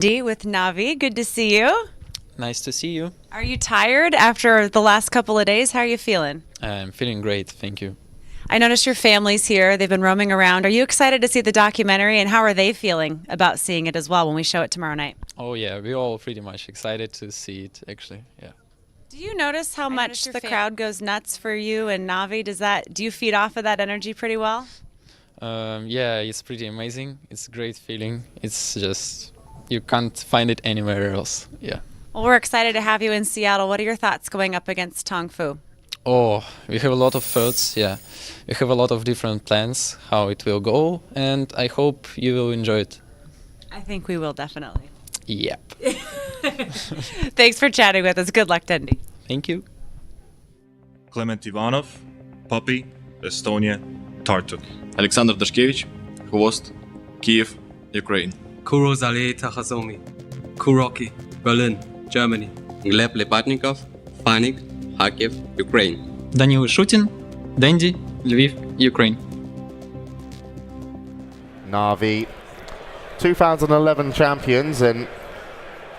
D with Navi. Good to see you. Nice to see you. Are you tired after the last couple of days? How are you feeling? I'm feeling great, thank you. I noticed your family's here. They've been roaming around. Are you excited to see the documentary, and how are they feeling about seeing it as well when we show it tomorrow night? Oh yeah, we're all pretty much excited to see it actually. Yeah. Do you notice how much the crowd goes nuts for you and Navi? Do you feed off of that energy pretty well? Yeah, it's pretty amazing. It's a great feeling. It's just you can't find it anywhere else. Yeah. Well, we're excited to have you in Seattle. What are your thoughts going up against TongFu? Oh, we have a lot of thoughts. Yeah, we have a lot of different plans how it will go, and I hope you will enjoy it. I think we will definitely. Yep. Thanks for chatting with us. Good luck, Dendi. Thank you. Clement Ivanov, Puppy, Estonia, Tartu. Alexander Dashkevich, Hvost, Kiev, Ukraine. Kurozale Takhazomi, Kuroki, Berlin, Germany. Gleb Lepatnikov, Fanik, Kharkiv, Ukraine. Данил Шутин, Дэнди, Львив, Ukraine. Navi, 2011 champions, and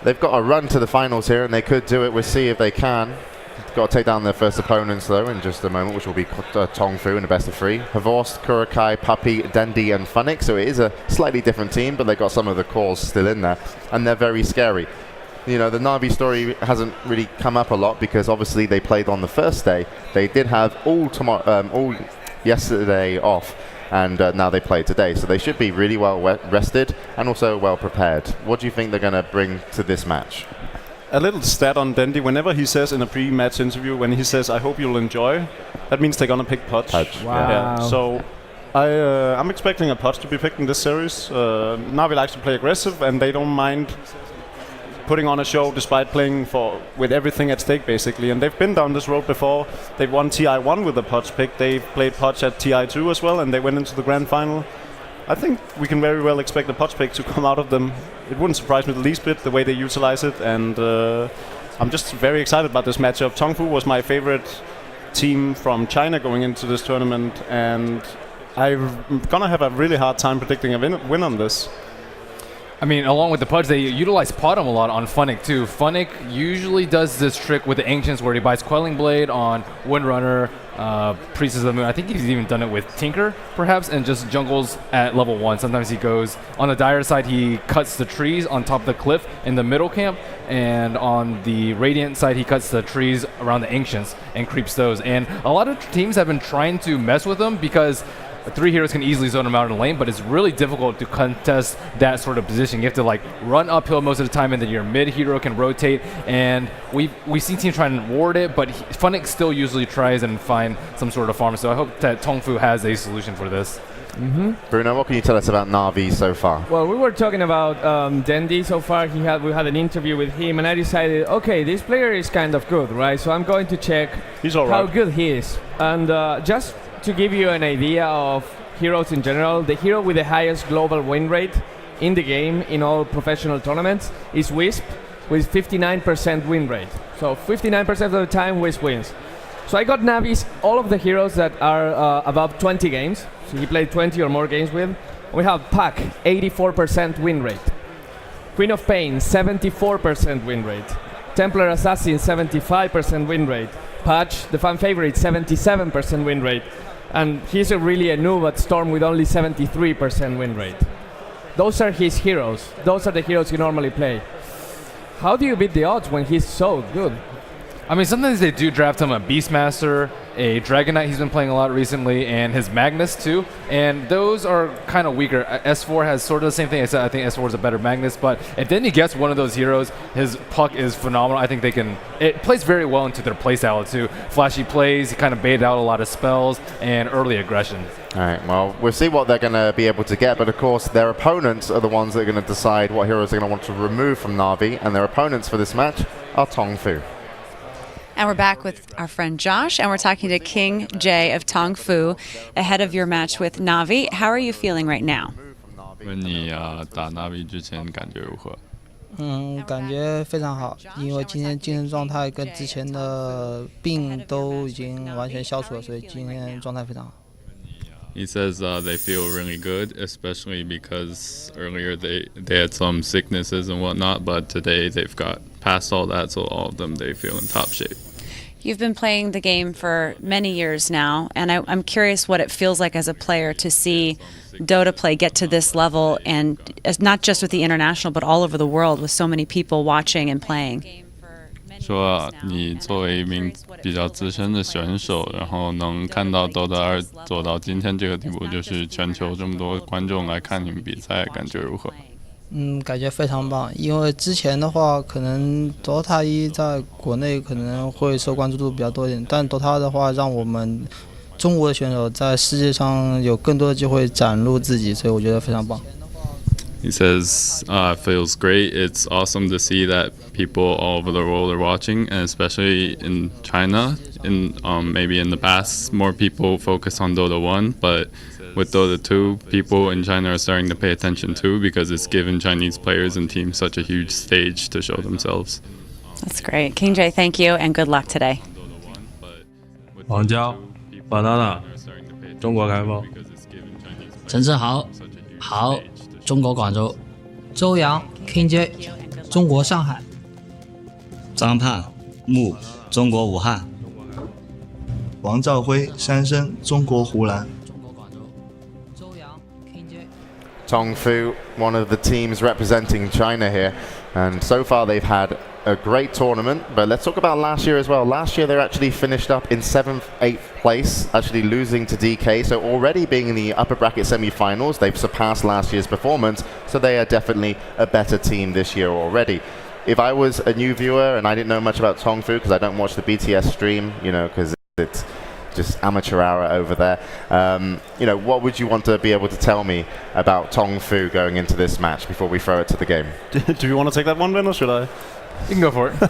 they've got a run to the finals here, and they could do it. We'll see if they can. Got to take down their first opponents, though, in just a moment, which will be TongFu in the best of three. Hvost, Kurokai, Puppy, Dendi, and Funnick. So it is a slightly different team, but they've got some of the cores still in there, and they're very scary. You know, the Navi story hasn't really come up a lot because obviously they played on the first day. They did have all yesterday off, and now they play today. So they should be really well rested and also well prepared. What do you think they're going to bring to this match? A little stat on Dendi, whenever he says in a pre-match interview, when he says, I hope you'll enjoy, that means they're going to pick Pudge. Wow. Yeah. So I'm expecting a Pudge to be picked in this series. Navi likes to play aggressive, and they don't mind putting on a show despite playing with everything at stake, basically. And they've been down this road before. They've won TI1 with the Pudge pick. They've played Pudge at TI2 as well, and they went into the grand final. I think we can very well expect the Pudge pick to come out of them. It wouldn't surprise me the least bit, the way they utilize it, and I'm just very excited about this matchup. TongFu was my favorite team from China going into this tournament, and I'm gonna have a really hard time predicting a win on this. I mean, along with the Pudge, they utilize Potom a lot on Funnick too. Funnick usually does this trick with the Ancients where he buys Quelling Blade on Windrunner, Priestess of the Moon. I think he's even done it with Tinker, perhaps, and just jungles at level 1. Sometimes he goes on the Dire side, he cuts the trees on top of the cliff in the middle camp, and on the Radiant side, he cuts the trees around the Ancients and creeps those. And a lot of teams have been trying to mess with them because 3 heroes can easily zone them out in the lane, but it's really difficult to contest that sort of position. You have to like run uphill most of the time, and then your mid hero can rotate. And we've seen teams try and ward it, but Funnick still usually tries and find some sort of farm. So I hope that TongFu has a solution for this. Bruno, what can you tell us about Navi so far? Well, we were talking about Dendi so far. We had an interview with him, and I decided, okay, this player is kind of good, right? So I'm going to check how good he is. And just to give you an idea of heroes in general, the hero with the highest global win rate in the game in all professional tournaments is Wisp with 59% win rate. So 59% of the time Wisp wins. So I got Navi's all of the heroes that are above 20 games. So he played 20 or more games with. We have Puck, 84% win rate. Queen of Pain, 74% win rate. Templar Assassin, 75% win rate. Patch, the fan favorite, 77% win rate. And he's really a noob at Storm with only 73% win rate. Those are his heroes. Those are the heroes he normally play. How do you beat the odds when he's so good? I mean, sometimes they do draft him a Beastmaster, a Dragon Knight he's been playing a lot recently, and his Magnus too. And those are kind of weaker. S4 has sort of the same thing. I said I think S4 is a better Magnus, but if then he gets one of those heroes, his Puck is phenomenal. I think it plays very well into their playstyle too. Flashy plays, he kind of baited out a lot of spells, and early aggression. All right, well, we'll see what they're going to be able to get, but of course their opponents are the ones that are going to decide what heroes they're going to want to remove from Navi, and their opponents for this match are TongFu. And we're back with our friend Josh, and we're talking to King J of TongFu ahead of your match with Navi. How are you feeling right now? 问你打 Navi 之前感觉如何？感觉非常好，因为今天精神状态跟之前的病都已经完全消除了，所以今天状态非常好。He says they feel really good, especially because earlier they had some sicknesses and whatnot, but today they've got past all that, so all of them, they feel in top shape. You've been playing the game for many years now, and I'm curious what it feels like as a player to see Dota play get to this level, and not just with the international, but all over the world with so many people watching and playing. 说你作为一名比较资深的选手，然后能看到 Dota 2做到今天这个地步，就是全球这么多观众来看你们比赛，感觉如何？感觉非常棒，因为之前的话，可能 Dota 1在国内可能会受关注度比较多一点，但 Dota 2的话，让我们中国的选手在世界上有更多的机会展露自己，所以我觉得非常棒。He says it feels great. It's awesome to see that people all over the world are watching, and especially in China. Maybe in the past, more people focus on Dota 1, but with Dota 2, people in China are starting to pay attention too, because it's given Chinese players and teams such a huge stage to show themselves. That's great. King J, thank you, and good luck today. 王娇 ，banana， 中国开放。陈志豪，好，中国广州。周洋 ，King J， 中国上海。张盼，木，中国武汉。王兆辉，山生，中国湖南。TongFu, one of the teams representing China here, and so far they've had a great tournament. But let's talk about last year as well. Last year they actually finished up in 7th, 8th place, actually losing to DK. So already being in the upper bracket semi-finals, they've surpassed last year's performance. So they are definitely a better team this year already. If I was a new viewer and I didn't know much about TongFu, because I don't watch the BTS stream, because it's just amateur hour over there. What would you want to be able to tell me about TongFu going into this match before we throw it to the game? Do you want to take that one, Ben, or should I? You can go for it.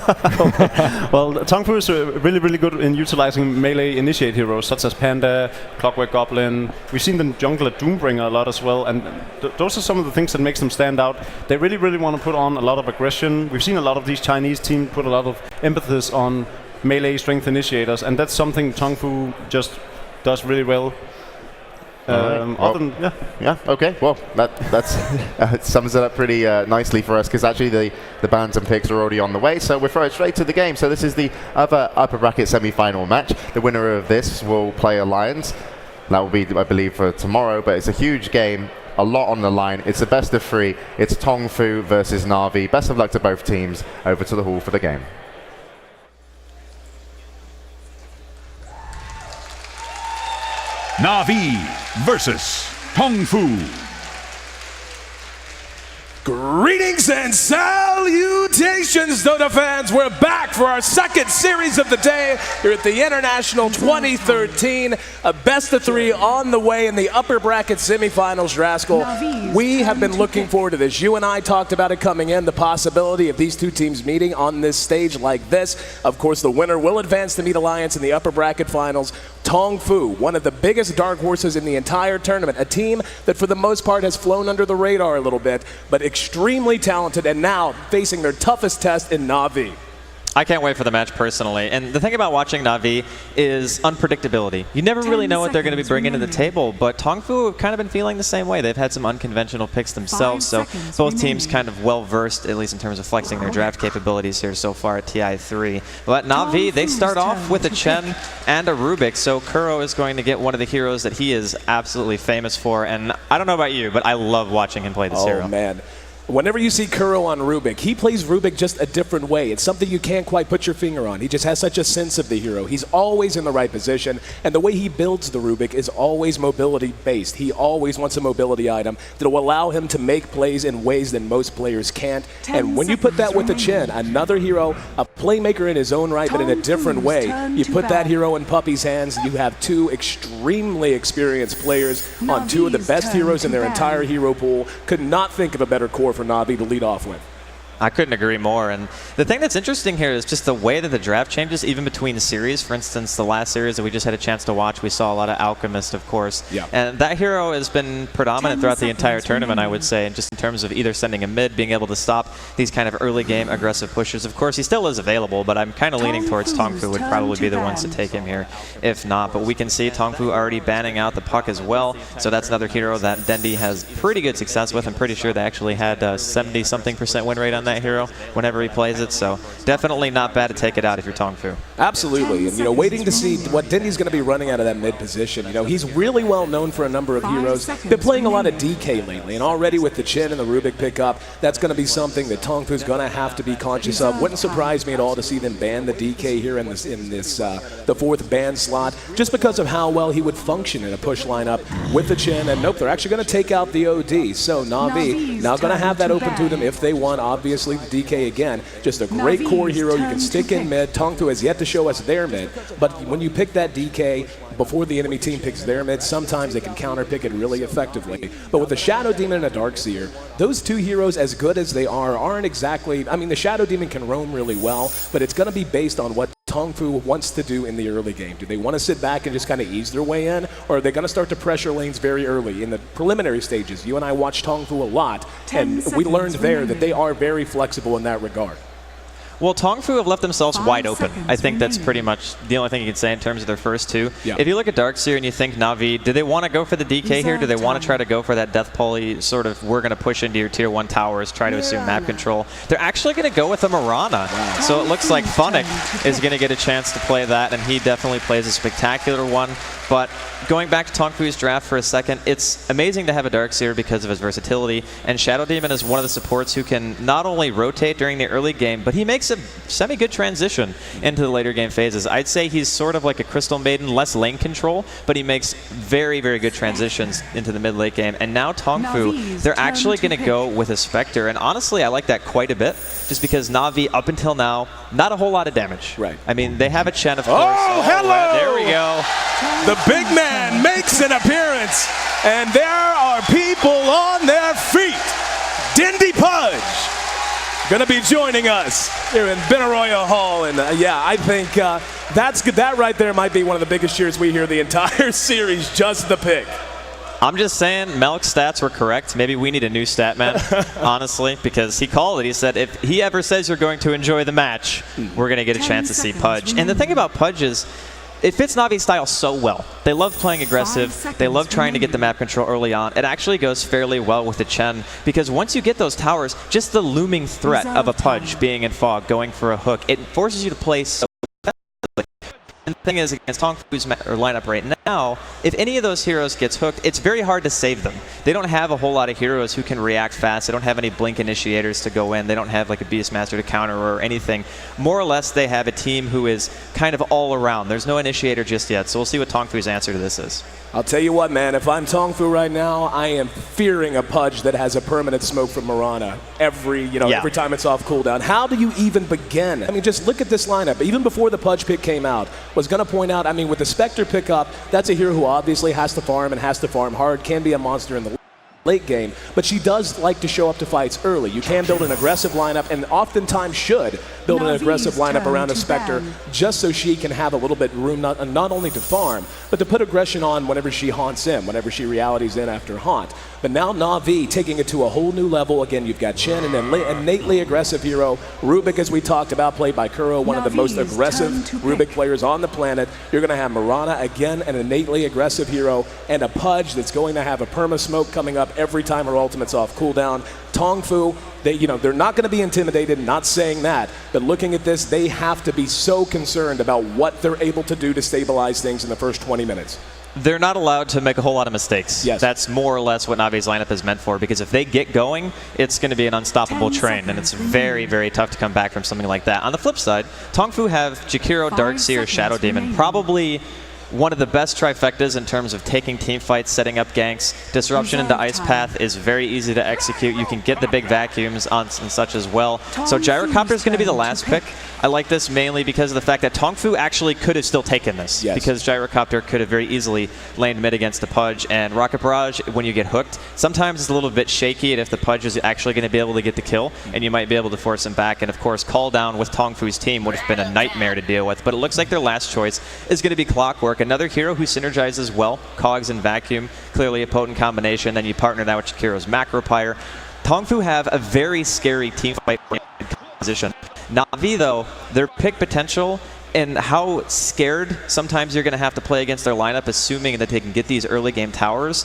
Well, TongFu is really, really good in utilizing melee initiate heroes such as Panda, Clockwork Goblin. We've seen them jungle at Doombringer a lot as well, and those are some of the things that makes them stand out. They really, really want to put on a lot of aggression. We've seen a lot of these Chinese teams put a lot of emphasis on melee strength initiators, and that's something TongFu just does really well. Okay. Well, that's sums it up pretty nicely for us, because actually the bans and picks are already on the way. So we're throwing straight to the game. So this is the other upper bracket semi-final match. The winner of this will play Alliance. That will be, I believe, for tomorrow. But it's a huge game. A lot on the line. It's a best of 3. It's TongFu versus Na'Vi. Best of luck to both teams. Over to the hall for the game. Na'Vi versus TongFu. Greetings and salutations, Dota fans. We're back for our second series of the day here at the International 2013. A best of 3 on the way in the upper bracket semifinals, Rascal. We have been looking forward to this. You and I talked about it coming in, the possibility of these two teams meeting on this stage like this. Of course, the winner will advance to meet Alliance in the upper bracket finals. TongFu, one of the biggest dark horses in the entire tournament, a team that for the most part has flown under the radar a little bit, but extremely talented, and now facing their toughest test in Na'Vi. I can't wait for the match personally. And the thing about watching Na'Vi is unpredictability. You never really know what they're going to be bringing to the table, but TongFu have kind of been feeling the same way. They've had some unconventional picks themselves, so both teams kind of well-versed, at least in terms of flexing their draft capabilities here so far at TI3. But Na'Vi, they start off with a Chen and a Rubik, so Kuro is going to get one of the heroes that he is absolutely famous for, and I don't know about you, but I love watching him play this hero. Oh, man. Whenever you see Kuro on Rubik, he plays Rubik just a different way. It's something you can't quite put your finger on. He just has such a sense of the hero. He's always in the right position, and the way he builds the Rubik is always mobility-based. He always wants a mobility item that will allow him to make plays in ways that most players can't. And when you put that with the Chen, another hero, a playmaker in his own right, but in a different way, you put that hero in Puppy's hands, you have 2 extremely experienced players on 2 of the best heroes in their entire hero pool. Could not think of a better core for Na'Vi to lead off with. I couldn't agree more. And the thing that's interesting here is just the way that the draft changes, even between series. For instance, the last series that we just had a chance to watch, we saw a lot of Alchemist, of course. Yeah. And that hero has been predominant throughout the entire tournament, I would say, and just in terms of either sending a mid, being able to stop these kind of early game aggressive pushes. Of course, he still is available, but I'm kind of leaning towards TongFu would probably be the ones to take him here, if not. But we can see TongFu already banning out the puck as well, so that's another hero that Dendi has pretty good success with. I'm pretty sure they actually had 70-something% win rate on that hero whenever he plays it, so definitely not bad to take it out if you're TongFu. Absolutely, and you know, waiting to see what Dendi's going to be running out of that mid position. You know, he's really well known for a number of heroes. Been playing a lot of DK lately, and already with the Chen and the Rubik pickup, that's going to be something that TongFu's going to have to be conscious of. Wouldn't surprise me at all to see them ban the DK here in this the fourth ban slot, just because of how well he would function in a push lineup with the Chen. And nope, they're actually going to take out the OD. So Na'Vi now going to have that open to them if they want. Obviously, the DK again, just a great core hero. You can stick in mid. TongFu has yet to show us their mid, but when you pick that DK before the enemy team picks their mid, sometimes they can counter pick it really effectively. But with the Shadow Demon and a Darkseer, those two heroes, as good as they are, aren't exactly, I mean, the Shadow Demon can roam really well, but it's going to be based on what TongFu wants to do in the early game. Do they want to sit back and just kind of ease their way in, or are they going to start to pressure lanes very early in the preliminary stages? You and I watched TongFu a lot, and we learned there that they are very flexible in that regard. Well, TongFu have left themselves wide open. I think that's pretty much the only thing you can say in terms of their first two. Yeah. If you look at Darkseer and you think Na'Vi, do they want to go for the DK here? Do they want to try to go for that Death Poly sort of, we're going to push into your tier 1 towers, try to assume map control? They're actually going to go with a Mirana. Wow. So it looks like Funnick is going to get a chance to play that, and he definitely plays a spectacular one. But going back to TongFu's draft for a second, it's amazing to have a Darkseer because of his versatility, and Shadow Demon is one of the supports who can not only rotate during the early game, but he makes a semi-good transition into the later game phases. I'd say he's sort of like a Crystal Maiden, less lane control, but he makes very, very good transitions into the mid-late game. And now TongFu, they're actually going to go with a Spectre, and honestly, I like that quite a bit, just because Na'Vi, up until now, not a whole lot of damage. Right. I mean, they have a Chen, of course. Oh, hello! There we go. The big man makes an appearance, and there are people on their feet. Dendi Pudge going to be joining us here in Benaroya Hall, and yeah, I think that's good. That right there might be one of the biggest cheers we hear the entire series, just the pick. I'm just saying, Melk's stats were correct. Maybe we need a new stat man, honestly, because he called it. He said, if he ever says you're going to enjoy the match, we're going to get a chance to see Pudge. And the thing about Pudge is, it fits Navi's style so well. They love playing aggressive. They love trying to get the map control early on. It actually goes fairly well with the Chen, because once you get those towers, just the looming threat of a Pudge being in fog, going for a hook, it forces you to play so effectively. And the thing is, against TongFu's lineup right now, if any of those heroes gets hooked, it's very hard to save them. They don't have a whole lot of heroes who can react fast. They don't have any blink initiators to go in. They don't have like a Beastmaster to counter or anything. More or less, they have a team who is kind of all around. There's no initiator just yet, so we'll see what TongFu's answer to this is. I'll tell you what, man, if I'm TongFu right now, I am fearing a Pudge that has a permanent smoke from Mirana every time it's off cooldown. How do you even begin? I mean, just look at this lineup. Even before the Pudge pick came out, was going to point out, I mean, with the Spectre pickup, that's a hero who obviously has to farm and has to farm hard, can be a monster in the late game, but she does like to show up to fights early. You can build an aggressive lineup, and oftentimes should build an aggressive lineup around a Spectre, just so she can have a little bit room not only to farm, but to put aggression on whenever she haunts in, whenever she realities in after haunt. But now Na'Vi taking it to a whole new level. Again, you've got Chen, and an innately aggressive hero. Rubik, as we talked about, played by Kuro, one of the most aggressive Rubik players on the planet. You're going to have Mirana, again, an innately aggressive hero, and a Pudge that's going to have a perma smoke coming up every time her ultimate's off cooldown. TongFu, they're not going to be intimidated, not saying that, but looking at this, they have to be so concerned about what they're able to do to stabilize things in the first 20 minutes. They're not allowed to make a whole lot of mistakes. Yes. That's more or less what Navi's lineup is meant for, because if they get going, it's going to be an unstoppable train, and it's very, very tough to come back from something like that. On the flip side, TongFu have Jakiro, Darkseer, Shadow Demon, probably one of the best trifectas in terms of taking team fights, setting up ganks. Disruption into Ice Path is very easy to execute. You can get the big vacuums on and such as well. So Gyrocopter is going to be the last pick. I like this mainly because of the fact that TongFu actually could have still taken this, because Gyrocopter could have very easily laned mid against the Pudge, and Rocket Barrage, when you get hooked, sometimes it's a little bit shaky, and if the Pudge is actually going to be able to get the kill, and you might be able to force him back, and of course Call Down with TongFu's team would have been a nightmare to deal with, but it looks like their last choice is going to be Clockwork, another hero who synergizes well, Cogs and Vacuum, clearly a potent combination, then you partner that with Shakiro's Macropyre. TongFu have a very scary team fight position. Na'Vi, though, their pick potential and how scared sometimes you're going to have to play against their lineup, assuming that they can get these early game towers,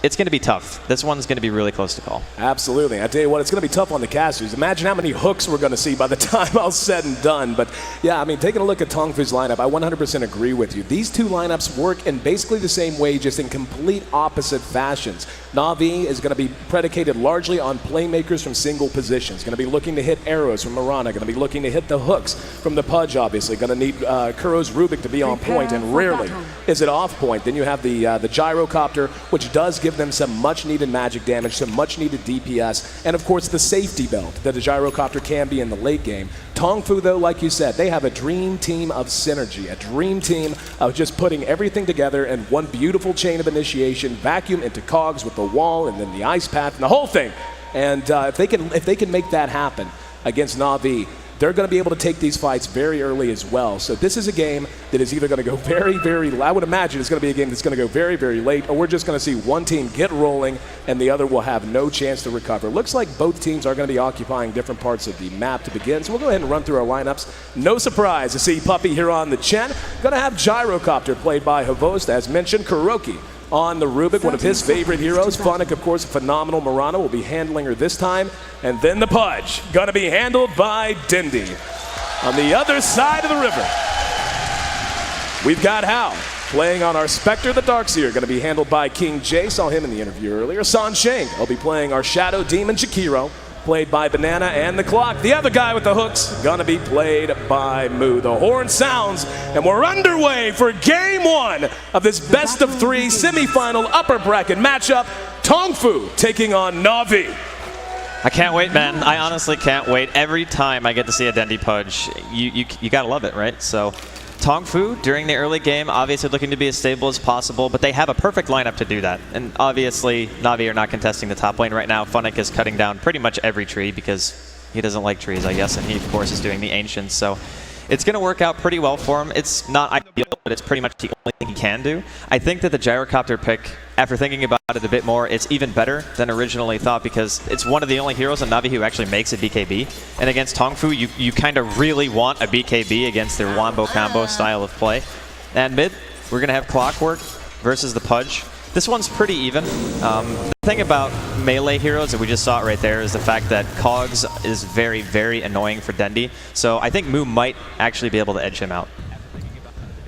it's going to be tough. This one's going to be really close to call. Absolutely. I tell you what, it's going to be tough on the casters. Imagine how many hooks we're going to see by the time all's said and done. But yeah, I mean, taking a look at TongFu's lineup, I 100% agree with you. These two lineups work in basically the same way, just in complete opposite fashions. Na'Vi is going to be predicated largely on playmakers from single positions. Going to be looking to hit arrows from Mirana. Going to be looking to hit the hooks from the Pudge, obviously. Going to need Kuro's Rubik to be on point, and rarely is it off point. Then you have the Gyrocopter, which does give them some much-needed magic damage, some much-needed DPS, and of course the safety belt that a Gyrocopter can be in the late game. TongFu, though, like you said, they have a dream team of synergy, a dream team of just putting everything together in one beautiful chain of initiation, vacuum into Cogs with the wall and then the Ice Path and the whole thing. And if they can make that happen against Na'Vi, they're going to be able to take these fights very early as well. So this is a game that is either going to go very, very, I would imagine it's going to be a game that's going to go very, very late, or we're just going to see one team get rolling and the other will have no chance to recover. Looks like both teams are going to be occupying different parts of the map to begin. So we'll go ahead and run through our lineups. No surprise to see Puppy here on the Chen. Going to have Gyrocopter played by Havost, as mentioned. Kuroki on the Rubik, one of his favorite heroes. Phonic, of course, a phenomenal Mirana, will be handling her this time. And then the Pudge, gonna be handled by Dindy. On the other side of the river, we've got Hao playing on our Spectre the Darkseer, gonna be handled by King J. Saw him in the interview earlier. San Sheng will be playing our Shadow Demon Shakiro, played by Banana and the Clock. The other guy with the hooks, gonna be played by Moo. The horn sounds, and we're underway for game one of this best of three semifinal upper bracket matchup. TongFu taking on Na'Vi. I can't wait, man. I honestly can't wait. Every time I get to see a Dendy Pudge, you gotta love it, right? So TongFu, during the early game, obviously looking to be as stable as possible, but they have a perfect lineup to do that. And obviously, Na'Vi are not contesting the top lane right now. Phonic is cutting down pretty much every tree because he doesn't like trees, I guess, and he, of course, is doing the Ancients. So it's going to work out pretty well for him. It's not ideal, but it's pretty much the only thing he can do. I think that the Gyrocopter pick, after thinking about it a bit more, it's even better than originally thought because it's one of the only heroes on Na'Vi who actually makes a BKB. And against TongFu, you kind of really want a BKB against their Wombo combo style of play. And mid, we're going to have Clockwork versus the Pudge. This one's pretty even. The thing about melee heroes, that we just saw it right there, is the fact that Cogs is very, very annoying for Dendy. So I think Moo might actually be able to edge him out.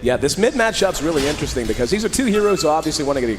Yeah, this mid matchup's really interesting because these are two heroes who obviously want to get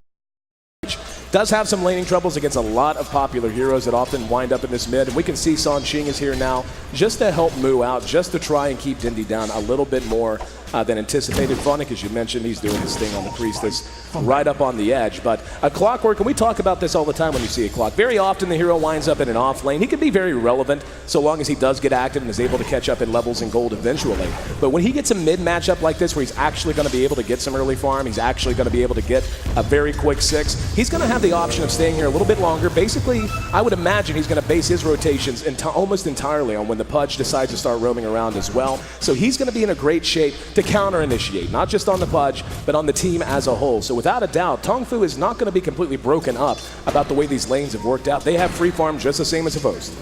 does have some laning troubles against a lot of popular heroes that often wind up in this mid. And we can see San Sheng is here now just to help Moo out, just to try and keep Dindy down a little bit more than anticipated. Phonic, as you mentioned, he's doing his thing on the Priestess right up on the edge. But a Clockwork, and we talk about this all the time when you see a Clock. Very often the hero winds up in an off lane. He can be very relevant so long as he does get active and is able to catch up in levels and gold eventually. But when he gets a mid matchup like this where he's actually going to be able to get some early farm, he's actually going to be able to get a very quick 6, he's going to have the option of staying here a little bit longer. Basically, I would imagine he's going to base his rotations almost entirely on when the Pudge decides to start roaming around as well. So he's going to be in a great shape to counter-initiate, not just on the Pudge, but on the team as a whole. So without a doubt, TongFu is not going to be completely broken up about the way these lanes have worked out. They have free farm just the same as Havost.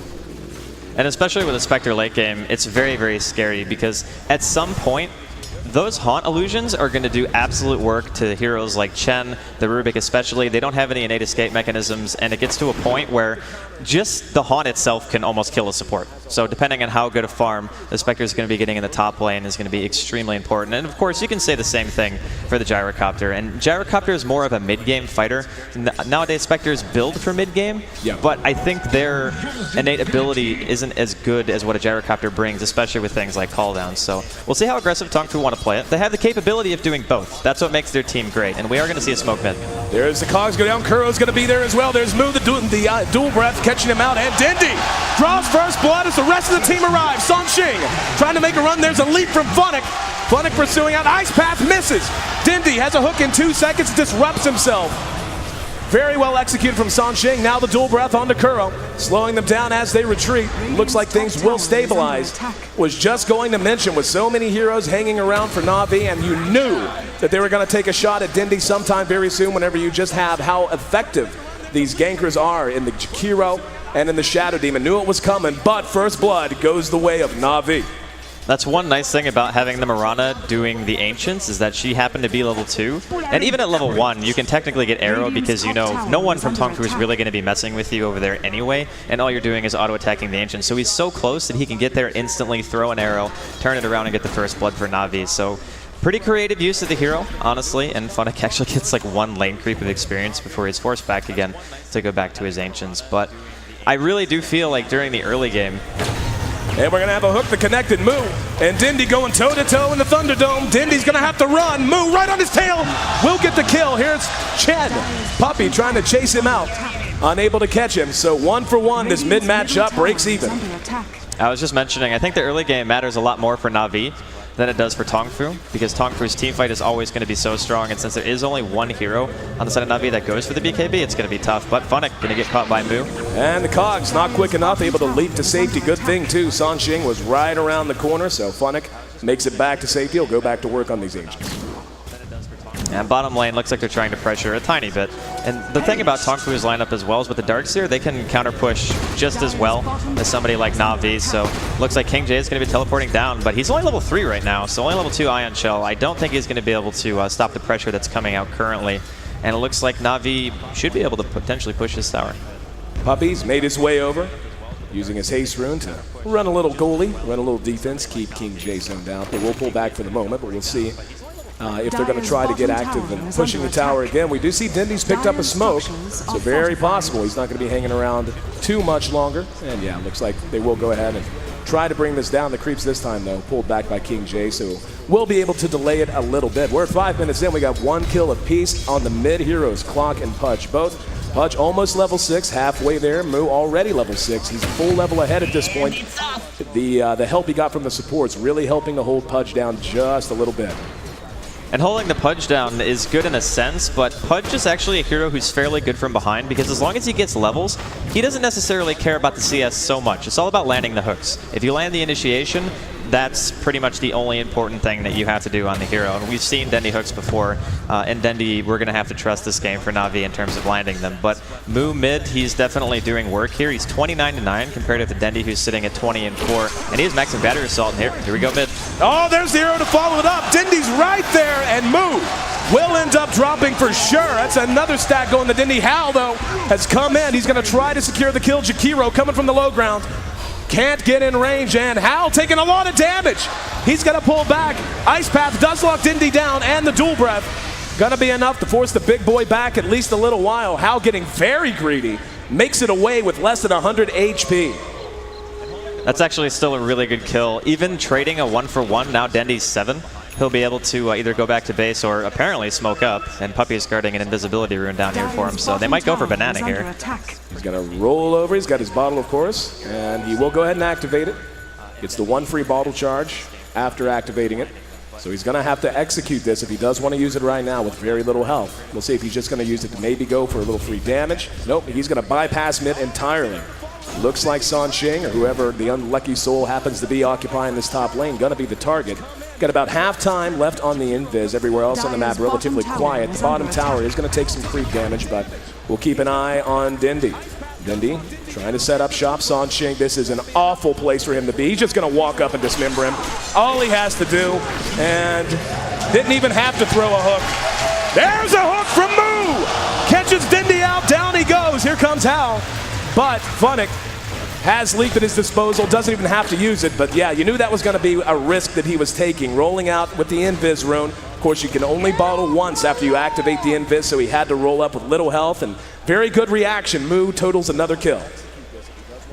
And especially with a Spectre late game, it's very, very scary because at some point, those Haunt illusions are going to do absolute work to heroes like Chen, the Rubik especially. They don't have any innate escape mechanisms, and it gets to a point where just the Haunt itself can almost kill a support. So depending on how good a farm the Spectre is going to be getting in the top lane is going to be extremely important. And of course, you can say the same thing for the Gyrocopter. And Gyrocopter is more of a mid-game fighter. Nowadays, Spectres build for mid-game, but I think their innate ability isn't as good as what a Gyrocopter brings, especially with things like call downs. So we'll see how aggressive TongFu want to play it. They have the capability of doing both. That's what makes their team great, and we are going to see a smoke mid. There's the cogs go down. Kuro's going to be there as well. There's Mu, the dual breath, catching him out, and Dindy draws first blood as the rest of the team arrives. Sanxing trying to make a run. There's a leap from Funnick. Funnick pursuing out. Ice Path misses. Dindy has a hook in 2 seconds, disrupts himself. Very well executed from Sanxing. Now the dual breath onto Kuro, slowing them down as they retreat. Looks like things will stabilize. Was just going to mention, with so many heroes hanging around for Na'Vi, and you knew that they were going to take a shot at Dindy sometime very soon, whenever you just have how effective these gankers are in the Jakiro and in the Shadow Demon. Knew it was coming, but first blood goes the way of Na'Vi. That's one nice thing about having the Mirana doing the Ancients, is that she happened to be level 2. And even at level 1, you can technically get arrow because you know no one from TongFu is really going to be messing with you over there anyway, and all you're doing is auto-attacking the Ancients. So he's so close that he can get there instantly, throw an arrow, turn it around, and get the first blood for Na'Vi. So pretty creative use of the hero, honestly, and Funnick actually gets like 1 lane creep of experience before he's forced back again to go back to his Ancients. But I really do feel like during the early game, and we're going to have a hook that connected Mu. And Dindy going toe-to-toe in the Thunderdome. Dindy's going to have to run. Mu right on his tail. Will get the kill. Here's Chen. Puppy trying to chase him out. Unable to catch him. So 1 for 1. This mid-matchup breaks even. I was just mentioning, I think the early game matters a lot more for Na'Vi than it does for TongFu, because TongFu's team fight is always going to be so strong, and since there is only 1 hero on the side of Na'Vi that goes for the BKB, it's going to be tough. But Funnick going to get caught by Mu. And the cogs not quick enough, able to leap to safety. Good thing too, Sanxing was right around the corner, so Funnick makes it back to safety. He'll go back to work on these Ancients. And bottom lane looks like they're trying to pressure a tiny bit. And the thing about TongFu's lineup as well is with the Darkseer, they can counter push just as well as somebody like Na'Vi. So looks like King J is going to be teleporting down, but he's only level 3 right now, so only level 2 Ion Shell. I don't think he's going to be able to stop the pressure that's coming out currently. And it looks like Na'Vi should be able to potentially push this tower. Puppy's made his way over, using his haste rune to run a little goalie, run a little defense, keep King J zoned out. They will pull back for the moment, but we'll see if they're going to try to get active and pushing the tower again. We do see Dindy's picked up a smoke, so very possible he's not going to be hanging around too much longer. And yeah, looks like they will go ahead and try to bring this down. The creeps this time, though, pulled back by King J, so we'll be able to delay it a little bit. We're at 5 minutes in. We got 1 kill apiece on the mid heroes, Clock and Pudge. Both Pudge almost level 6, halfway there. Mu already level 6. He's full level ahead at this point. The help he got from the supports really helping to hold Pudge down just a little bit. And holding the Pudge down is good in a sense, but Pudge is actually a hero who's fairly good from behind, because as long as he gets levels, he doesn't necessarily care about the CS so much. It's all about landing the hooks. If you land the initiation, that's pretty much the only important thing that you have to do on the hero. And we've seen Dendy hooks before, and Dendy, we're going to have to trust this game for Na'Vi in terms of landing them. But Mu mid, he's definitely doing work here. He's 29-9 compared to Dendy, who's sitting at 20-4. And he is maxing battery assault here. Here we go mid. Oh, there's the arrow to follow it up. Dindy's right there, and Mu will end up dropping for sure. That's another stack going to Dindy. Hal, though, has come in. He's going to try to secure the kill. Jakiro coming from the low ground. Can't get in range, and Hal taking a lot of damage. He's going to pull back. Ice Path does lock Dindy down, and the dual breath going to be enough to force the big boy back at least a little while. Hal getting very greedy. Makes it away with less than 100 HP. That's actually still a really good kill. Even trading a 1-for-1, now Dendy's 7. He'll be able to either go back to base or apparently smoke up, and Puppy's guarding an invisibility rune down here for him, so they might go for banana here. He's going to roll over. He's got his bottle, of course, and he will go ahead and activate it. Gets the 1 free bottle charge after activating it. So he's going to have to execute this if he does want to use it right now with very little health. We'll see if he's just going to use it to maybe go for a little free damage. Nope, he's going to bypass mid entirely. Looks like Sanxing, or whoever the unlucky soul happens to be occupying this top lane, going to be the target. Got about half time left on the invis. Everywhere else on the map relatively quiet. The bottom tower is going to take some creep damage, but we'll keep an eye on Dindy. Dindy trying to set up shop. Sanxing, this is an awful place for him to be. He's just going to walk up and dismember him. All he has to do, and didn't even have to throw a hook. There's a hook from Mu! Catches Dindy out, down he goes. Here comes Hal. But Funnick has Leap at his disposal, doesn't even have to use it, but yeah, you knew that was going to be a risk that he was taking, rolling out with the Invis rune. Of course, you can only bottle once after you activate the Invis, so he had to roll up with little health, and very good reaction. Mu totals another kill.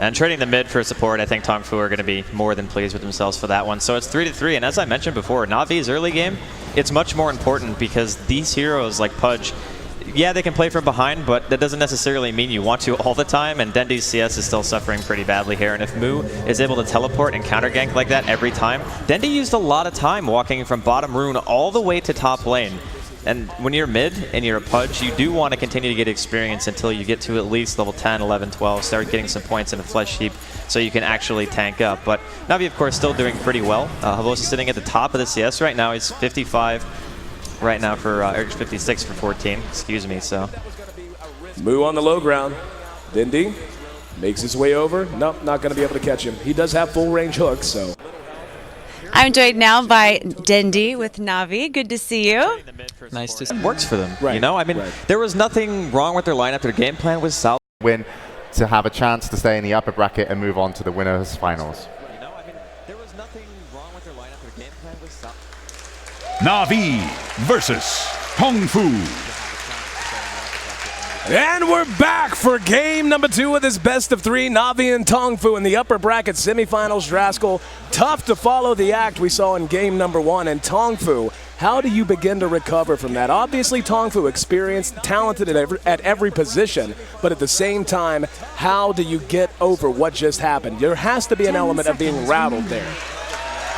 And trading the mid for support, I think TongFu are going to be more than pleased with themselves for that one. So it's 3-3, and as I mentioned before, Navi's early game, it's much more important because these heroes like Pudge, yeah, they can play from behind, but that doesn't necessarily mean you want to all the time, and Dendi's CS is still suffering pretty badly here, and if Mu is able to teleport and counter gank like that every time, Dendi used a lot of time walking from bottom rune all the way to top lane. And when you're mid and you're a Pudge, you do want to continue to get experience until you get to at least level 10, 11, 12, start getting some points in a flesh heap so you can actually tank up. But Navi, of course, still doing pretty well. Havos is sitting at the top of the CS right now. He's 55 right now for, 56 for 14, excuse me, so. Mu on the low ground. Dendi makes his way over. Nope, not going to be able to catch him. He does have full range hooks, so. I'm joined now by Dendi with Navi. Good to see you. Nice to see. It works for them, you know? I mean, there was nothing wrong with their lineup. Their game plan was solid. Win to have a chance to stay in the upper bracket and move on to the winners finals. You know, I mean, there was nothing wrong with their lineup. Their game plan was solid. Navi versus TongFu. And we're back for game number 2 of this best of 3. Navi and TongFu in the upper bracket semifinals. Draskell, tough to follow the act we saw in game number 1. And TongFu, how do you begin to recover from that? Obviously, TongFu experienced, talented at every position, but at the same time, how do you get over what just happened? There has to be an element of being rattled there.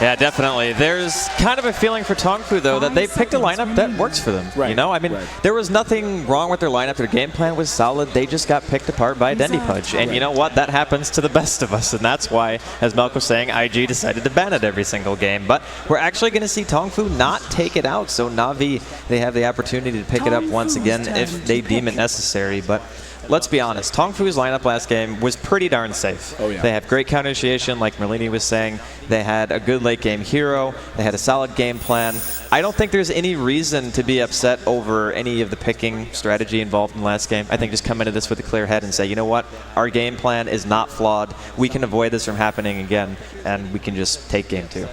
Yeah, definitely. There's kind of a feeling for TongFu, though, that they picked a lineup that works for them. You know, I mean, there was nothing wrong with their lineup. Their game plan was solid. They just got picked apart by Dendi Pudge. And you know what? That happens to the best of us. And that's why, as Melk was saying, IG decided to ban it every single game. But we're actually going to see TongFu not take it out. So Navi, they have the opportunity to pick it up once again if they deem it necessary. But let's be honest, TongFu's lineup last game was pretty darn safe. They have great counter initiation, like Merlini was saying. They had a good late game hero. They had a solid game plan. I don't think there's any reason to be upset over any of the picking strategy involved in the last game. I think just come into this with a clear head and say, you know what, our game plan is not flawed. We can avoid this from happening again, and we can just take game 2.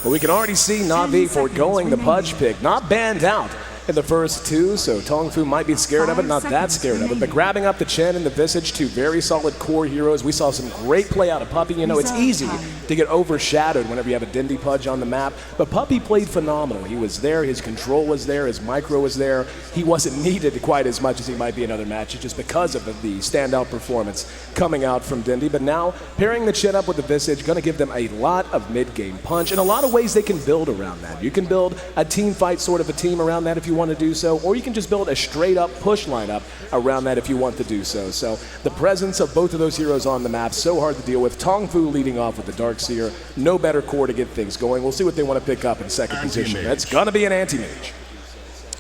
Well, we can already see Navi foregoing the Pudge pick, not banned out in the first 2, so TongFu might be scared of it, not that scared of it, but grabbing up the Chen and the Visage, 2 very solid core heroes. We saw some great play out of Puppey. You know, it's easy to get overshadowed whenever you have a Dendi Pudge on the map, but Puppey played phenomenal. He was there, his control was there, his micro was there. He wasn't needed quite as much as he might be in other matches just because of the standout performance coming out from Dendi, but now pairing the Chen up with the Visage, going to give them a lot of mid-game punch, and a lot of ways they can build around that. You can build a team fight sort of a team around that if you want to do so, or you can just build a straight up push lineup around that if you want to do so. So the presence of both of those heroes on the map, so hard to deal with. TongFu leading off with the Darkseer, no better core to get things going. We'll see what they want to pick up in second position. That's gonna be an anti-mage.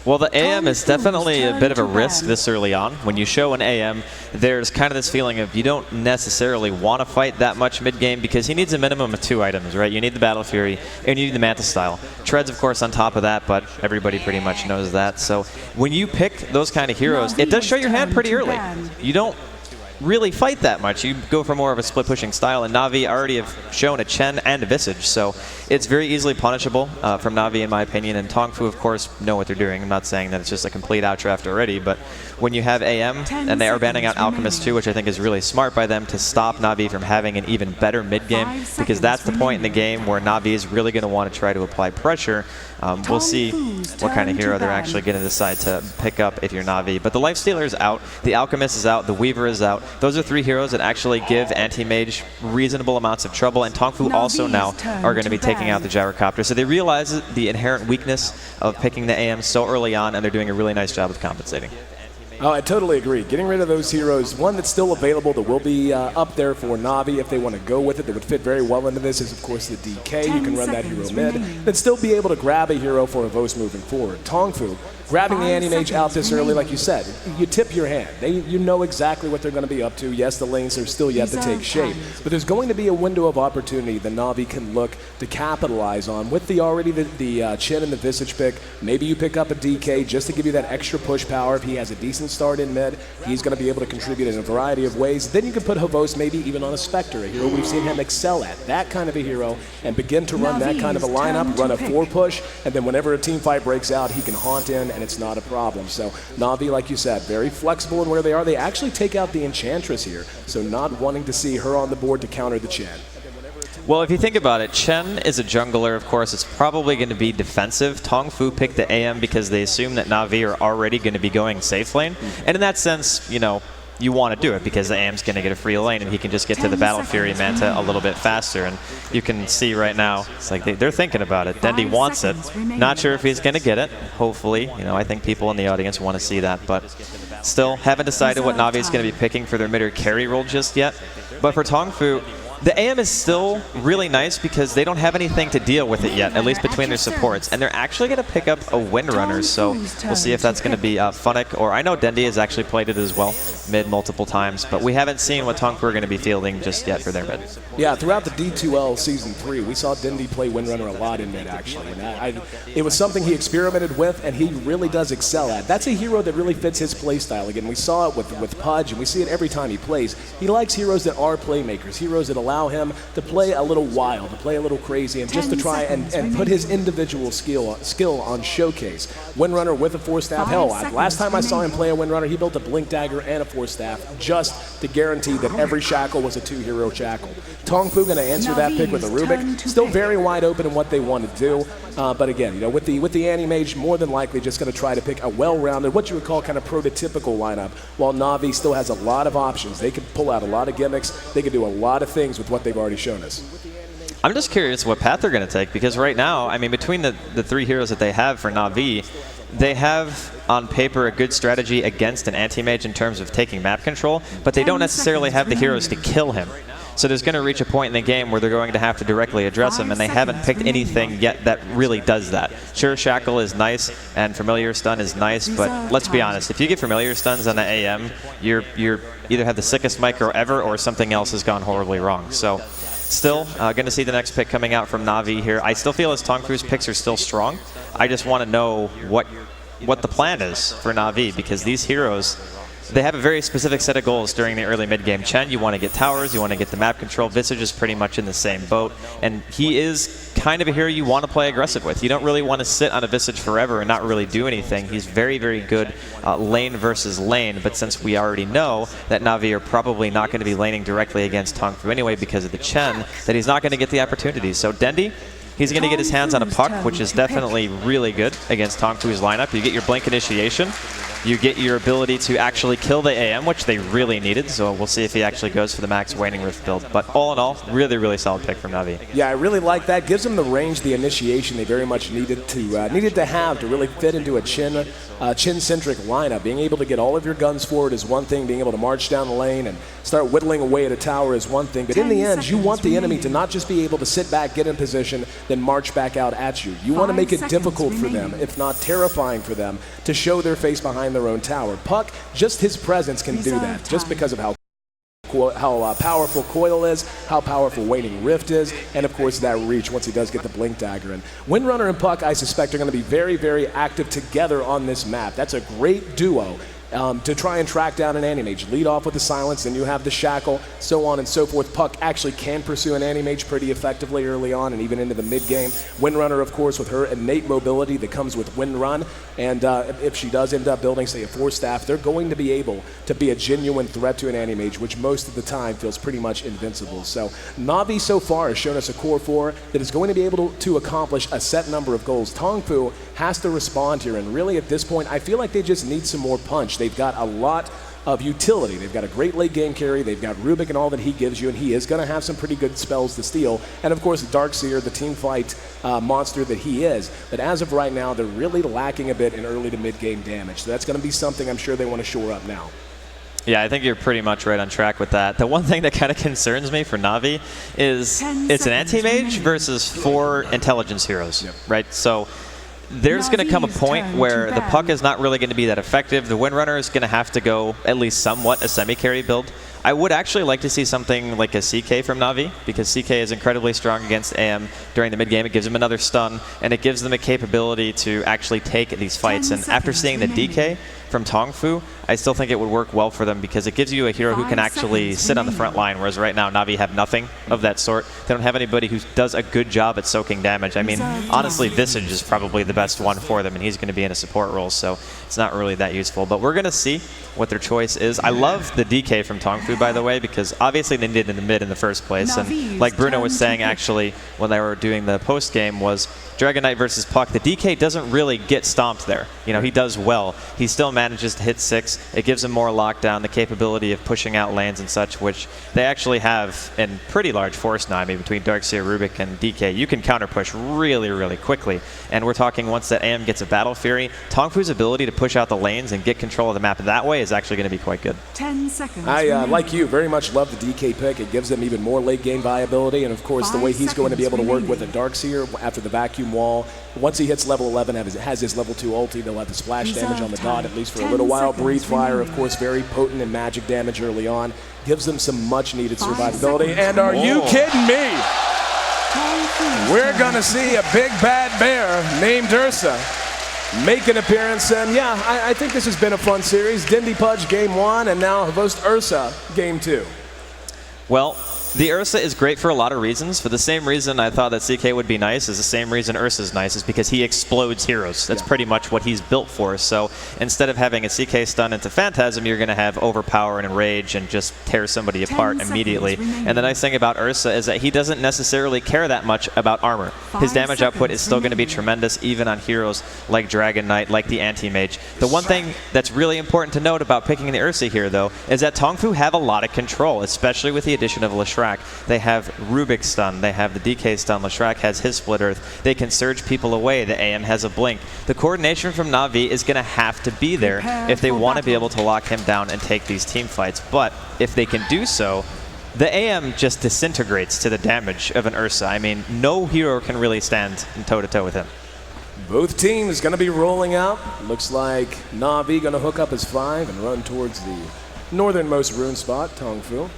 Well, the AM is definitely a bit of a risk this early on. When you show an AM, there's kind of this feeling of you don't necessarily want to fight that much mid-game because he needs a minimum of 2 items, right? You need the Battle Fury and you need the Manta Style. Treads, of course, on top of that, but everybody pretty much knows that. So when you pick those kind of heroes, it does show your hand pretty early. You don't really fight that much. You go for more of a split pushing style, and Navi already have shown a Chen and a Visage, so it's very easily punishable from Navi in my opinion, and TongFu of course know what they're doing. I'm not saying that it's just a complete outdraft already, but when you have AM and they are banning out Alchemist too, which I think is really smart by them to stop Navi from having an even better mid game, because that's the point in the game where Navi is really going to want to try to apply pressure. We'll see what kind of hero they're actually going to decide to pick up if you're Navi. But the Lifestealer is out, the Alchemist is out, the Weaver is out. Those are 3 heroes that actually give anti-mage reasonable amounts of trouble, and TongFu also now are going to be taking out the Gyrocopter. So they realize the inherent weakness of picking the AM so early on, and they're doing a really nice job of compensating. Oh, I totally agree. Getting rid of those heroes, one that's still available that will be up there for Navi if they want to go with it, that would fit very well into this is, of course, the DK. You can run that hero mid, then still be able to grab a hero for a Vos moving forward. TongFu, grabbing the anti-mage out this early, like you said, you tip your hand. You know exactly what they're going to be up to. Yes, the lanes are still yet to take shape, but there's going to be a window of opportunity that Navi can look to capitalize on with the Chen and the Visage pick. Maybe you pick up a DK just to give you that extra push power. If he has a decent start in mid, he's going to be able to contribute in a variety of ways. Then you can put Havos maybe even on a Spectre, a hero we've seen him excel at, that kind of a hero, and begin to run that kind of a lineup, run a 4 push, and then whenever a team fight breaks out, he can haunt in and it's not a problem. So Na'Vi, like you said, very flexible in where they are. They actually take out the Enchantress here, so not wanting to see her on the board to counter the Chen. Well, if you think about it, Chen is a jungler, of course. It's probably going to be defensive. TongFu picked the AM because they assume that Na'Vi are already going to be going safe lane. And in that sense, you know, you want to do it because the AM's going to get a free lane and he can just get to the Battle Fury Manta a little bit faster. And you can see right now, it's like they're thinking about it. Dendi wants it. Not sure if he's going to get it. Hopefully, you know, I think people in the audience want to see that. But still, haven't decided what Na'Vi is going to be picking for their mid or carry role just yet. But for TongFu, the AM is still really nice because they don't have anything to deal with it yet, at least between their supports. And they're actually going to pick up a Windrunner, so we'll see if that's going to be Funnick, or I know Dendi has actually played it as well, mid multiple times, but we haven't seen what TongFu are going to be fielding just yet for their mid. Yeah, throughout the D2L Season 3, we saw Dendi play Windrunner a lot in mid, actually. And it was something he experimented with, and he really does excel at. That's a hero that really fits his playstyle. Again, we saw it with Pudge, and we see it every time he plays. He likes heroes that are playmakers, heroes that allow him to play a little wild, to play a little crazy, and just to try and put his individual skill on showcase. Windrunner with a Force Staff. Hell, last time I saw him play a Windrunner, he built a Blink Dagger and a Force Staff just to guarantee that every shackle was a 2-hero shackle. TongFu going to answer that pick with a Rubik. Still very wide open in what they want to do. But again, you know, with the Anti-Mage, more than likely just going to try to pick a well-rounded, what you would call kind of prototypical lineup, while Na'Vi still has a lot of options. They can pull out a lot of gimmicks. They can do a lot of things with what they've already shown us. I'm just curious what path they're going to take, because right now, I mean, between the 3 heroes that they have for Na'Vi, they have on paper a good strategy against an anti-mage in terms of taking map control, but they don't necessarily have the heroes to kill him. So there's going to reach a point in the game where they're going to have to directly address him, and they haven't picked anything yet that really does that. Sure, Shackle is nice, and Familiar Stun is nice, but let's be honest, if you get Familiar Stuns on the AM, you're either have the sickest micro ever, or something else has gone horribly wrong. So still, going to see the next pick coming out from Na'Vi here. I still feel as TongFu's picks are still strong. I just want to know what the plan is for Na'Vi, because these heroes, they have a very specific set of goals during the early mid-game. Chen, you want to get towers, you want to get the map control. Visage is pretty much in the same boat, and he is kind of a hero you want to play aggressive with. You don't really want to sit on a Visage forever and not really do anything. He's very, very good lane versus lane, but since we already know that Na'Vi are probably not going to be laning directly against TongFu anyway because of the Chen, that he's not going to get the opportunity. So Dendi, he's going to get his hands on a puck, which is definitely really good against TongFu's lineup. You get your Blink Initiation. You get your ability to actually kill the AM, which they really needed, so we'll see if he actually goes for the max Waning Rift build. But all in all, really, really solid pick from Na'Vi. Yeah, I really like that. Gives them the range, the initiation they very much needed to have to really fit into a Chin-centric lineup. Being able to get all of your guns forward is one thing. Being able to march down the lane and start whittling away at a tower is one thing. But in the end, you want the enemy to not just be able to sit back, get in position, then march back out at you. You want to make it difficult for them, if not terrifying for them, to show their face behind their own tower. Puck, just his presence can do that, just because of how powerful Coil is, how powerful Waning Rift is, and of course that reach once he does get the Blink Dagger. And Windrunner and Puck, I suspect, are going to be very, very active together on this map. That's a great duo. To try and track down an Anti-Mage. Lead off with the Silence, then you have the Shackle, so on and so forth. Puck actually can pursue an Anti-Mage pretty effectively early on and even into the mid-game. Windrunner, of course, with her innate mobility that comes with Windrun, and if she does end up building, say, a Force Staff, they're going to be able to be a genuine threat to an Anti-Mage, which most of the time feels pretty much invincible. So Na'Vi so far has shown us a core 4 that is going to be able to accomplish a set number of goals. TongFu has to respond here, and really at this point, I feel like they just need some more punch. They've got a lot of utility. They've got a great late game carry. They've got Rubik and all that he gives you, and he is going to have some pretty good spells to steal. And of course, Darkseer, the team fight monster that he is. But as of right now, they're really lacking a bit in early to mid game damage. So that's going to be something I'm sure they want to shore up now. Yeah, I think you're pretty much right on track with that. The one thing that kind of concerns me for Na'Vi is it's an anti-mage versus 4 intelligence heroes, right? So there's going to come a point where the Puck is not really going to be that effective. The Windrunner is going to have to go at least somewhat a semi-carry build. I would actually like to see something like a CK from Na'Vi, because CK is incredibly strong against AM during the mid-game. It gives them another stun, and it gives them a capability to actually take these fights. And after seeing the DK, from TongFu, I still think it would work well for them because it gives you a hero who can actually sit on the front line, whereas right now Na'Vi have nothing of that sort. They don't have anybody who does a good job at soaking damage. I mean, honestly, Visage is probably the best one for them, and he's going to be in a support role, so it's not really that useful. But we're going to see what their choice is. I love the DK from TongFu, by the way, because obviously they needed in the mid in the first place, and like Bruno was saying actually when they were doing the post game was Dragon Knight versus Puck, the DK doesn't really get stomped there. You know, he does well. He still manages to hit 6. It gives him more lockdown, the capability of pushing out lanes and such, which they actually have in pretty large force now. I mean, between Darkseer, Rubik, and DK, you can counter push really, really quickly. And we're talking once that AM gets a Battle Fury, TongFu's ability to push out the lanes and get control of the map that way is actually going to be quite good. 10 seconds. I, like you, very much love the DK pick. It gives them even more late game viability, and of course, the way he's going to be able to work with a Darkseer after the vacuum wall. Once he hits level 11, has his level 2 ulti, they'll have the splash damage on the dot, at least for a little while. Breathe Fire, of course, very potent in magic damage early on. Gives them some much-needed survivability. And are you kidding me? We're going to see a big bad bear named Ursa make an appearance. And yeah, I think this has been a fun series. Dindy Pudge Game 1, and now host Ursa Game 2. Well, the Ursa is great for a lot of reasons. For the same reason I thought that CK would be nice is the same reason Ursa's nice, is because he explodes heroes. That's pretty much what he's built for. So instead of having a CK stun into Phantasm, you're going to have Overpower and Enrage and just tear somebody apart immediately. And the nice thing about Ursa is that he doesn't necessarily care that much about armor. His damage output is still going to be tremendous, even on heroes like Dragon Knight, like the Anti-Mage. The one thing that's really important to note about picking the Ursa here, though, is that TongFu have a lot of control, especially with the addition of Leshrac. They have Rubik stun, they have the DK stun, Leshrac has his Split Earth, they can surge people away, the AM has a blink. The coordination from Na'Vi is going to have to be there if they want to be able to lock him down and take these team fights, but if they can do so, the AM just disintegrates to the damage of an Ursa. I mean, no hero can really stand toe-to-toe with him. Both teams going to be rolling out. Looks like Na'Vi going to hook up his 5 and run towards the northernmost rune spot, TongFu.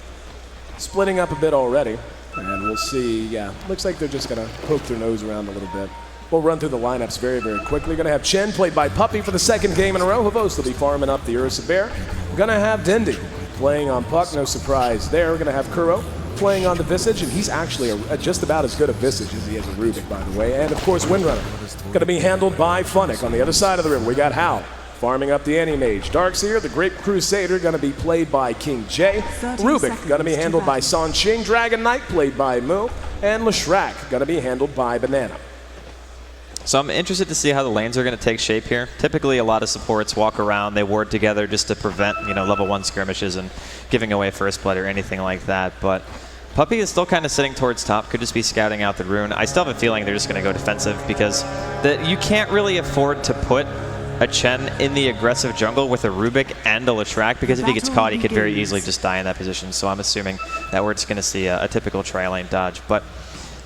Splitting up a bit already, and we'll see. Yeah, looks like they're just going to poke their nose around a little bit. We'll run through the lineups very, very quickly. Going to have Chen, played by Puppy, for the second game in a row. Havos will be farming up the Ursa Bear. We're going to have Dindy playing on Puck, no surprise there. We're going to have Kuro playing on the Visage, and he's actually just about as good a Visage as he is a Rubik, by the way. And of course, Windrunner going to be handled by Funnick. On the other side of the room, we got Hal farming up the Anti-Mage. Darkseer, the Great Crusader, going to be played by King J. Rubik going to be handled by San Ching. Dragon Knight played by Mu. And Leshrac going to be handled by Banana. So I'm interested to see how the lanes are going to take shape here. Typically, a lot of supports walk around, they ward together just to prevent, you know, level 1 skirmishes and giving away first blood or anything like that. But Puppy is still kind of sitting towards top, could just be scouting out the rune. I still have a feeling they're just going to go defensive because you can't really afford to put a Chen in the aggressive jungle with a Rubik and a Leshrac, because if he gets caught, he could very easily just die in that position. So I'm assuming that we're just going to see a typical tri-lane dodge. But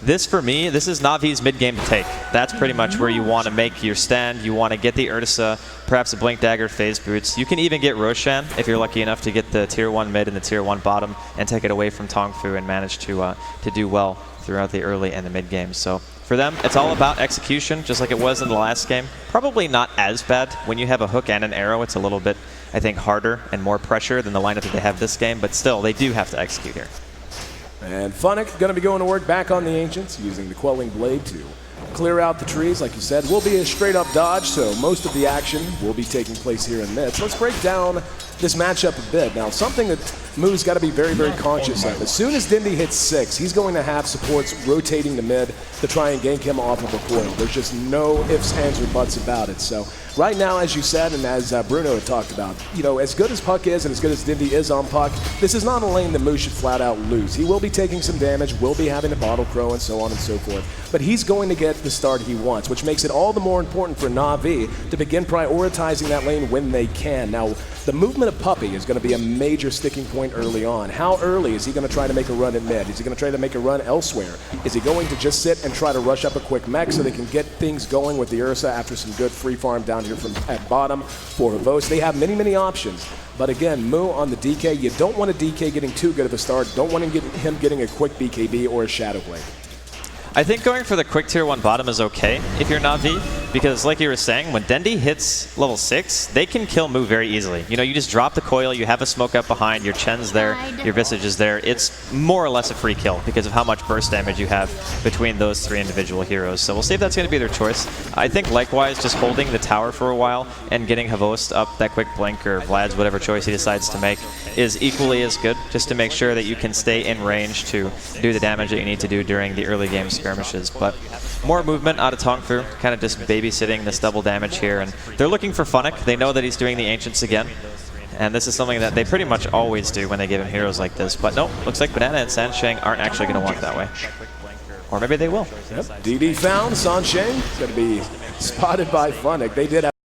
this, for me, this is Na'Vi's mid-game to take. That's pretty much where you want to make your stand. You want to get the Ursa, perhaps a Blink Dagger, Phase Boots. You can even get Roshan if you're lucky enough to get the Tier 1 mid and the Tier 1 bottom and take it away from TongFu and manage to do well throughout the early and the mid-game. So for them, it's all about execution, just like it was in the last game. Probably not as bad. When you have a hook and an arrow, it's a little bit, I think, harder and more pressure than the lineup that they have this game, but still, they do have to execute here. And Funnick going to be going to work back on the Ancients, using the Quelling Blade to clear out the trees. Like you said, will be a straight-up dodge, so most of the action will be taking place here in mid. So let's break down this matchup a bit. Now, something that Moo's got to be very, very conscious of. As soon as Dindy hits 6, he's going to have supports rotating the mid to try and gank him off of a coil. There's just no ifs, ands, or buts about it. So right now, as you said, and as Bruno had talked about, you know, as good as Puck is and as good as Dindy is on Puck, this is not a lane that Moo should flat out lose. He will be taking some damage, will be having to bottle crow and so on and so forth. But he's going to get the start he wants, which makes it all the more important for Na'Vi to begin prioritizing that lane when they can. Now, the movement of Puppy is going to be a major sticking point early on. How early is he going to try to make a run at mid? Is he going to try to make a run elsewhere? Is he going to just sit and try to rush up a quick mech so they can get things going with the Ursa after some good free farm down here from at bottom for Havos? They have many, many options. But again, Mu on the DK, you don't want a DK getting too good of a start. Don't want him getting a quick BKB or a Shadow Blade. I think going for the quick Tier 1 bottom is okay if you're Na'Vi, because like you were saying, when Dendi hits level 6, they can kill Mu very easily. You know, you just drop the coil, you have a smoke up behind, your Chen's there, your Visage is there. It's more or less a free kill because of how much burst damage you have between those 3 individual heroes. So we'll see if that's going to be their choice. I think likewise, just holding the tower for a while and getting Havost up that quick blink, or Vlad's whatever choice he decides to make, is equally as good, just to make sure that you can stay in range to do the damage that you need to do during the early game skirmishes. But more movement out of TongFu, kind of just babysitting this double damage here, and they're looking for Funnick. They know that he's doing the Ancients again, and this is something that they pretty much always do when they give him heroes like this. But no, looks like Banana and Sansheng aren't actually going to walk that way. Or maybe they will. Yep. DD found, Sansheng going to be spotted by Funnick. They did have